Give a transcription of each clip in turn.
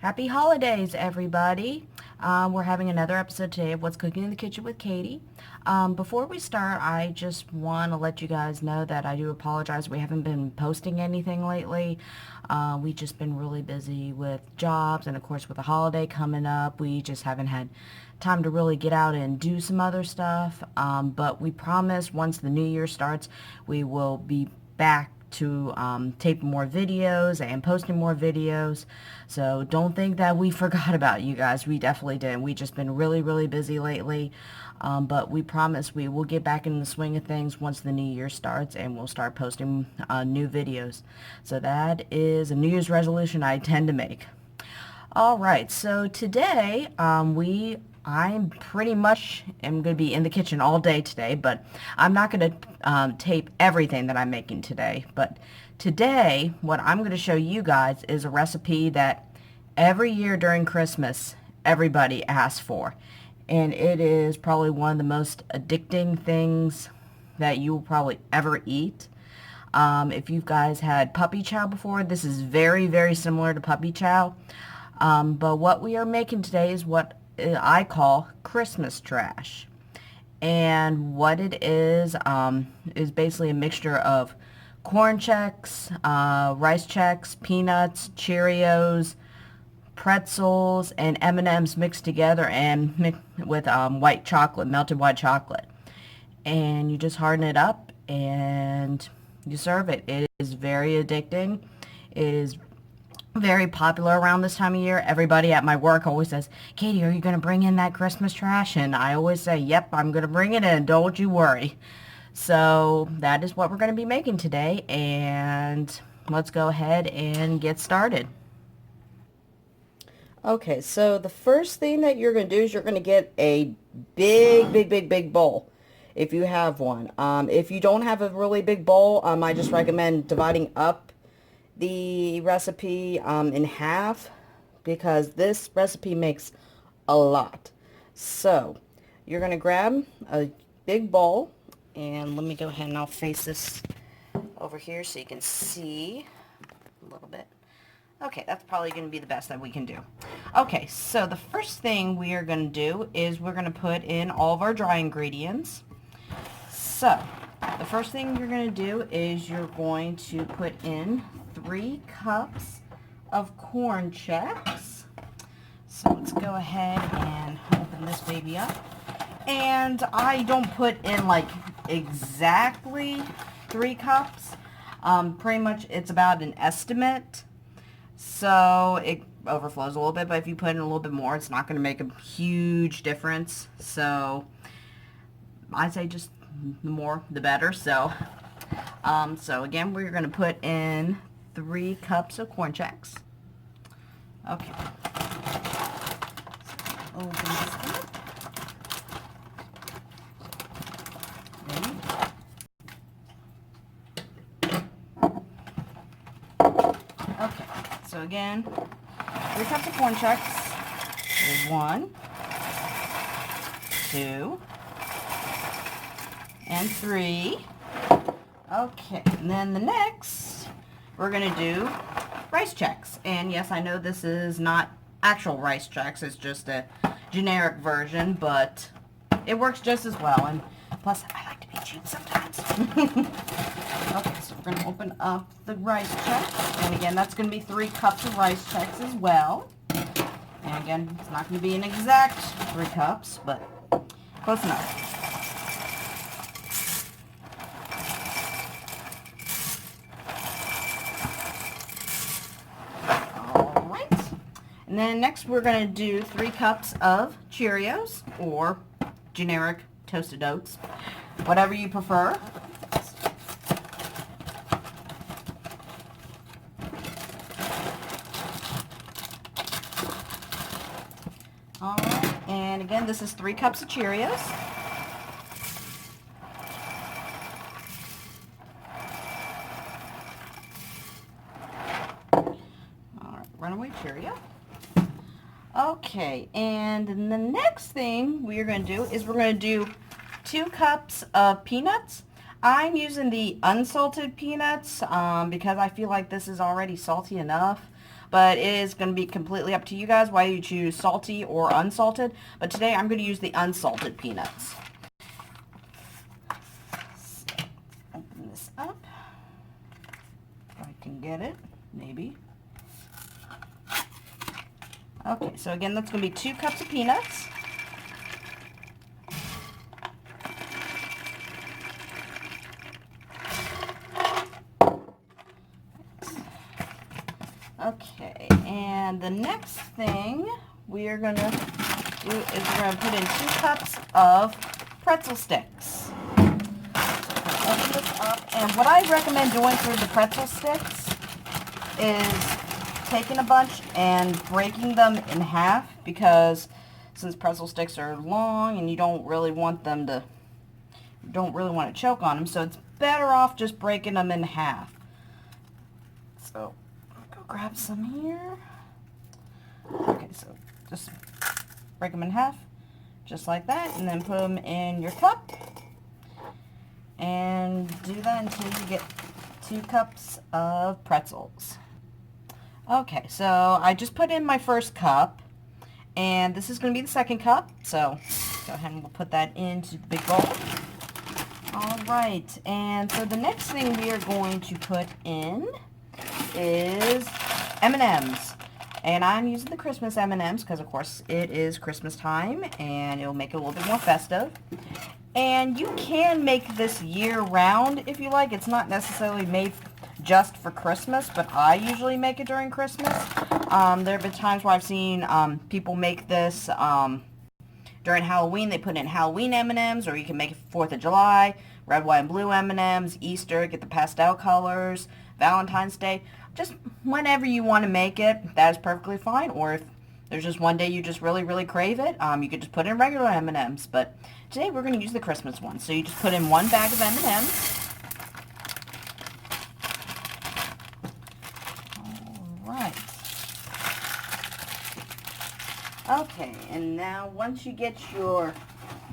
Happy holidays, everybody. We're having another episode today of What's Cooking in the Kitchen with Katie. Before we start, I just want to let you guys know that I do apologize. We haven't been posting anything lately. We've just been really busy with jobs, and of course with the holiday coming up, we just haven't had time to really get out and do some other stuff. But we promise once the new year starts, we will be back to tape more videos and posting more videos. So don't think that we forgot about you guys. We definitely didn't. We just been really busy lately. But we promise we will get back in the swing of things once the new year starts, and we'll start posting new videos. So that is a New Year's resolution I tend to make. All right, so today I'm pretty much am going to be in the kitchen all day today, but I'm not going to tape everything that I'm making today. But today, what I'm going to show you guys is a recipe that every year during Christmas, everybody asks for. And it is probably one of the most addicting things that you will probably ever eat. If you guys had puppy chow before, this is very similar to puppy chow. But what we are making today is what I call Christmas trash. And what it is basically a mixture of corn checks, rice checks, peanuts, Cheerios, pretzels, and M&Ms mixed together and with white chocolate, melted white chocolate. And you just harden it up and you serve it. It is very addicting. It is very popular around this time of year. Everybody at my work always says, Katie, are you going to bring in that Christmas trash? And I always say, yep, I'm going to bring it in. Don't you worry. So that is what we're going to be making today. And let's go ahead and get started. Okay, so the first thing that you're going to do is you're going to get a big bowl if you have one. If you don't have a really big bowl, I just recommend dividing up the recipe in half, because this recipe makes a lot. So you're going to grab a big bowl, and let me go ahead and I'll face this over here so you can see a little bit. Okay, that's probably going to be the best that we can do. Okay, so the first thing we are going to do is we're going to put in all of our dry ingredients. So the first thing you're going to do is you're going to put in 3 cups of corn checks. So let's go ahead and open this baby up. And I don't put in like exactly 3 cups. Pretty much it's about an estimate. So it overflows a little bit, but if you put in a little bit more, it's not going to make a huge difference. So I'd say just the more the better. So again, we're going to put in 3 cups of corn checks. Okay. Open this up. Okay. So again, 3 cups of corn checks. 1, 2, and 3. Okay, and then the next, we're going to do rice checks. And yes, I know this is not actual rice checks, it's just a generic version, but it works just as well. And plus, I like to be cheap sometimes. Okay, so we're going to open up the rice checks. And again, that's going to be 3 cups of rice checks as well. And again, it's not going to be an exact 3 cups, but close enough. And then next we're going to do 3 cups of Cheerios, or generic toasted oats, whatever you prefer. Alright, and again, this is 3 cups of Cheerios. Alright, runaway Cheerio. Okay, and then the next thing we are going to do is we're going to do 2 cups of peanuts. I'm using the unsalted peanuts because I feel like this is already salty enough. but it is going to be completely up to you guys whether you choose salty or unsalted. But today I'm going to use the unsalted peanuts. So, open this up. If I can get it, maybe. Okay, so again, that's going to be 2 cups of peanuts. Okay, and the next thing we are going to do is we're going to put in 2 cups of pretzel sticks. So open this up, and what I recommend doing for the pretzel sticks is taking a bunch and breaking them in half, because since pretzel sticks are long and you don't really want to choke on them, so it's better off just breaking them in half. So I'll go grab some here. Okay, so just break them in half, just like that, and then put them in your cup. And do that until you get 2 cups of pretzels. Okay, so I just put in my first cup, and this is going to be the second cup, so go ahead and we'll put that into the big bowl. Alright, and so the next thing we are going to put in is M&Ms. And I'm using the Christmas M&Ms because, of course, it is Christmas time, and it'll make it a little bit more festive. And you can make this year-round if you like. It's not necessarily made just for Christmas, but I usually make it during Christmas. There have been times where I've seen people make this during Halloween. They put in Halloween M&Ms, or you can make it for 4th of July, red, white, and blue M&Ms, Easter, get the pastel colors, Valentine's Day. Just whenever you want to make it, that is perfectly fine. Or if there's just one day you just really, really crave it, you could just put in regular M&Ms. But today we're going to use the Christmas one. So you just put in 1 bag of M&Ms. Alright. Okay, and now once you get your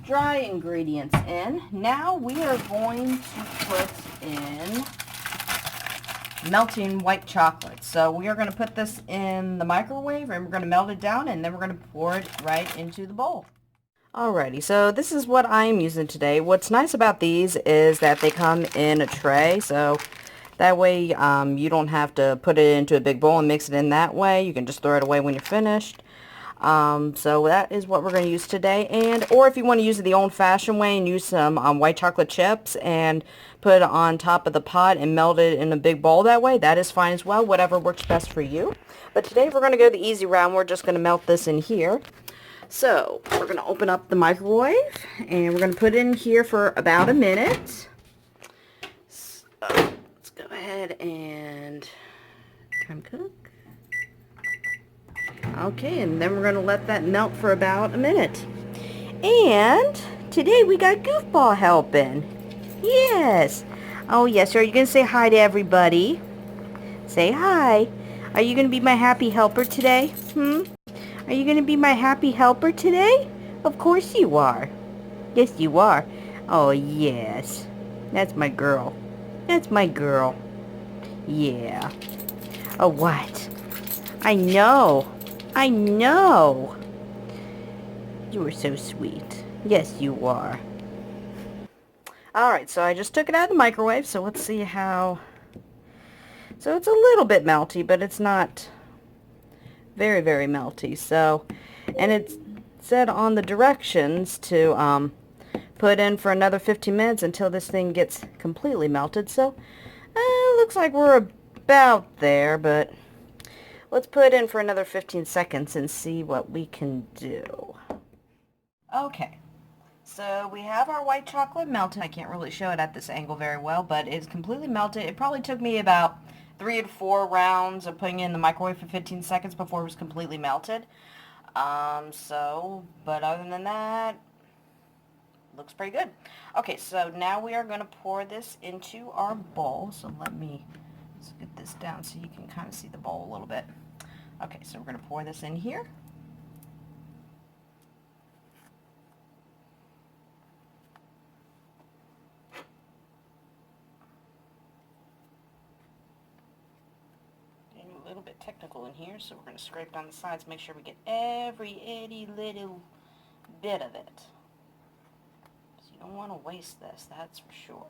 dry ingredients in, now we are going to put in melting white chocolate. So we are going to put this in the microwave, and we're going to melt it down, and then we're going to pour it right into the bowl. Alrighty, so this is what I'm using today. What's nice about these is that they come in a tray, so that way you don't have to put it into a big bowl and mix it in that way. You can just throw it away when you're finished. So that is what we're going to use today. Or if you want to use it the old-fashioned way and use some white chocolate chips and put it on top of the pot and melt it in a big bowl that way, that is fine as well. Whatever works best for you. But today we're going to go the easy route. We're just going to melt this in here. So we're going to open up the microwave, and we're going to put it in here for about a minute. So let's go ahead and time cook. Okay, and then we're going to let that melt for about a minute. And today we got Goofball helping. Yes. Oh, yes. Are you going to say hi to everybody? Say hi. Are you going to be my happy helper today? Are you going to be my happy helper today? Of course you are. Yes, you are. Oh, yes. That's my girl. That's my girl. Yeah. Oh, what? I know. I know. You are so sweet. Yes, you are. Alright, so I just took it out of the microwave, so let's see how... So it's a little bit melty, but it's not very, very melty. So, and it said on the directions to put in for another 15 minutes until this thing gets completely melted. So, looks like we're about there, but let's put in for another 15 seconds and see what we can do. Okay, so we have our white chocolate melted. I can't really show it at this angle very well, but it's completely melted. It probably took me about 3 to 4 rounds of putting it in the microwave for 15 seconds before it was completely melted. But other than that, looks pretty good. Okay, so now we are going to pour this into our bowl. So let's get this down so you can kind of see the bowl a little bit. Okay, so we're going to pour this in here. Getting a little bit technical in here, so we're going to scrape down the sides, make sure we get every itty little bit of it. So you don't want to waste this, that's for sure.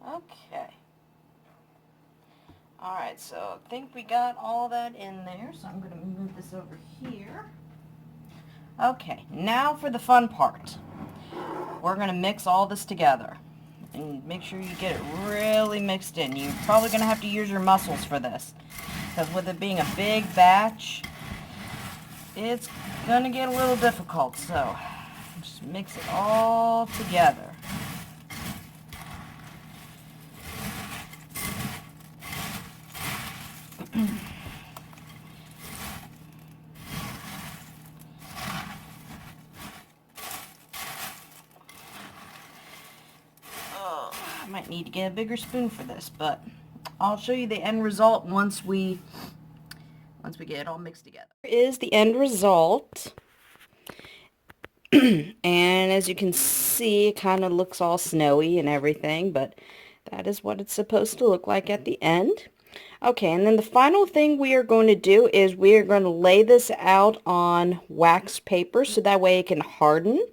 Okay. Alright, so I think we got all that in there, so I'm going to move this over here. Okay, now for the fun part. We're going to mix all this together. And make sure you get it really mixed in. You're probably going to have to use your muscles for this. Because with it being a big batch, it's going to get a little difficult. So, just mix it all together. I might need to get a bigger spoon for this, but I'll show you the end result once we get it all mixed together. Here is the end result. And as you can see, it kind of looks all snowy and everything, but that is what it's supposed to look like at the end. Okay, and then the final thing we are going to do is we are going to lay this out on wax paper so that way it can harden.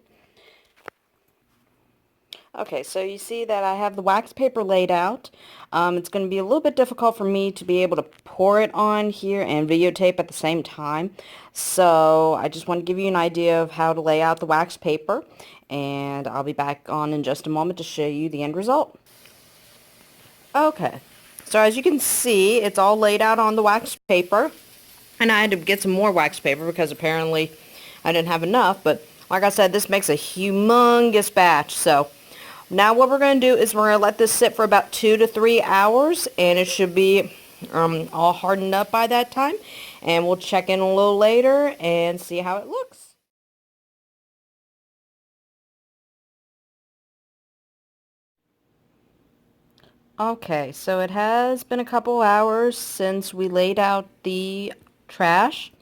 Okay, so you see that I have the wax paper laid out. It's going to be a little bit difficult for me to be able to pour it on here and videotape at the same time. So I just want to give you an idea of how to lay out the wax paper. And I'll be back on in just a moment to show you the end result. Okay, so as you can see, it's all laid out on the wax paper. And I had to get some more wax paper because apparently I didn't have enough. But like I said, this makes a humongous batch. So now what we're going to do is we're going to let this sit for about 2 to 3 hours, and it should be all hardened up by that time. And we'll check in a little later and see how it looks. Okay, so it has been a couple hours since we laid out the trash.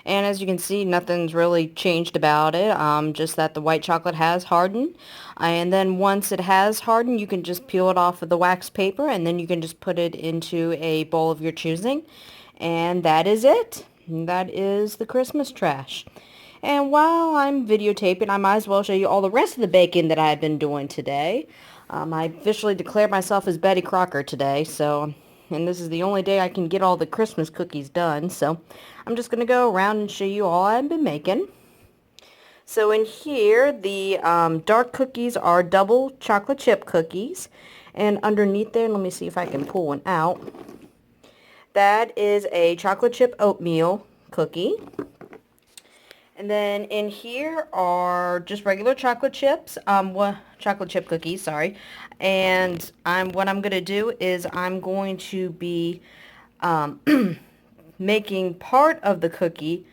And as you can see, nothing's really changed about it, just that the white chocolate has hardened. And then once it has hardened, you can just peel it off of the wax paper, and then you can just put it into a bowl of your choosing. And that is it. That is the Christmas trash. And while I'm videotaping, I might as well show you all the rest of the baking that I've been doing today. I officially declared myself as Betty Crocker today, and this is the only day I can get all the Christmas cookies done, so I'm just going to go around and show you all I've been making. So in here, the dark cookies are double chocolate chip cookies, and underneath there, let me see if I can pull one out. That is a chocolate chip oatmeal cookie. And then in here are just regular chocolate chips, chocolate chip cookies, sorry. And what I'm going to do is I'm going to be making part of the cookie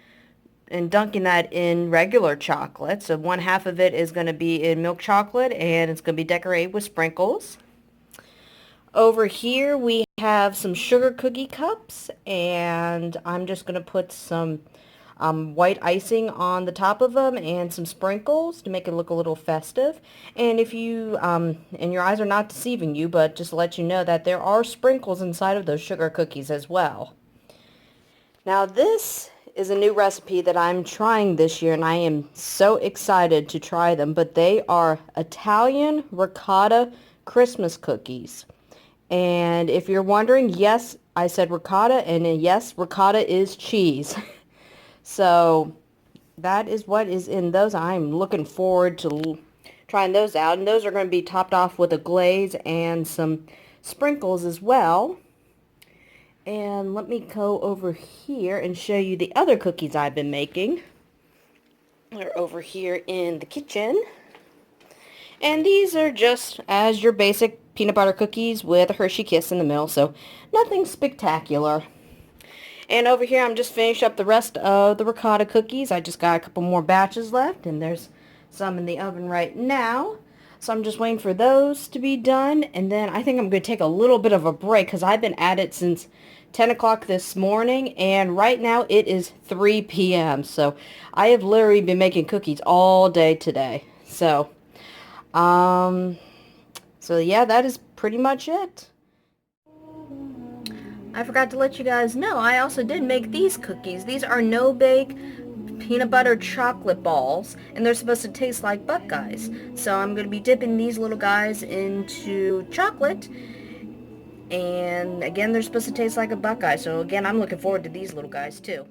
and dunking that in regular chocolate. So one half of it is going to be in milk chocolate, and it's going to be decorated with sprinkles. Over here we have some sugar cookie cups, and I'm just going to put some white icing on the top of them and some sprinkles to make it look a little festive. And if you, and your eyes are not deceiving you, but just to let you know that there are sprinkles inside of those sugar cookies as well. Now this is a new recipe that I'm trying this year, and I am so excited to try them, but they are Italian ricotta Christmas cookies. And if you're wondering, yes, I said ricotta, and yes, ricotta is cheese. So that is what is in those. I'm looking forward to trying those out. And those are going to be topped off with a glaze and some sprinkles as well. And let me go over here and show you the other cookies I've been making. They're over here in the kitchen. And these are just as your basic peanut butter cookies with a Hershey Kiss in the middle. So nothing spectacular. And over here, I'm just finishing up the rest of the ricotta cookies. I just got a couple more batches left, and there's some in the oven right now. So I'm just waiting for those to be done, and then I think I'm going to take a little bit of a break because I've been at it since 10 o'clock this morning, and right now it is 3 p.m. So I have literally been making cookies all day today. Um, so yeah, that is pretty much it. I forgot to let you guys know, I also did make these cookies. These are no-bake peanut butter chocolate balls, and they're supposed to taste like Buckeyes. So I'm going to be dipping these little guys into chocolate, and again, they're supposed to taste like a Buckeye. So again, I'm looking forward to these little guys too.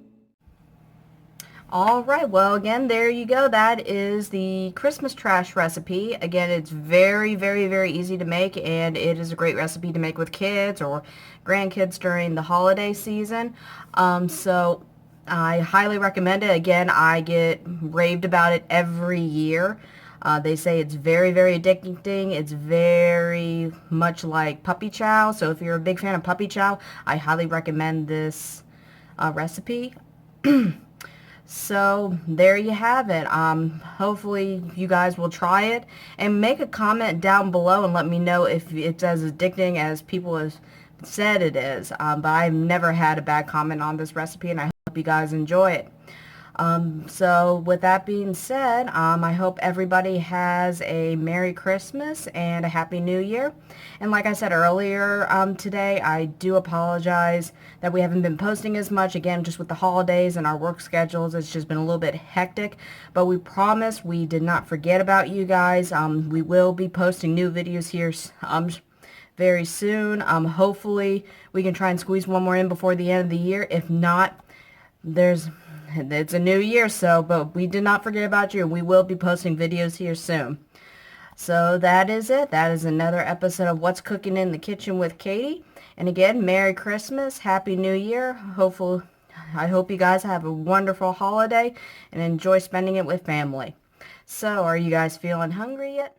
All right, well, again, there you go. That is the Christmas trash recipe. Again, it's very, very, very easy to make, and it is a great recipe to make with kids or grandkids during the holiday season. So I highly recommend it. Again, I get raved about it every year. They say it's very, very addicting. It's very much like puppy chow. So if you're a big fan of puppy chow, I highly recommend this recipe. So there you have it. Hopefully you guys will try it, and make a comment down below and let me know if it's as addicting as people have said it is. But I've never had a bad comment on this recipe, and I hope you guys enjoy it. So with that being said, I hope everybody has a Merry Christmas and a Happy New Year. And like I said earlier today, I do apologize that we haven't been posting as much. Again, just with the holidays and our work schedules, it's just been a little bit hectic. But we promise we did not forget about you guys. We will be posting new videos here very soon. Hopefully we can try and squeeze one more in before the end of the year. If not, it's a new year, but we did not forget about you. We will be posting videos here soon. So that is it. That is another episode of What's Cooking in the Kitchen with Katie. And again, Merry Christmas, Happy New Year. I hope you guys have a wonderful holiday and enjoy spending it with family. So, are you guys feeling hungry yet?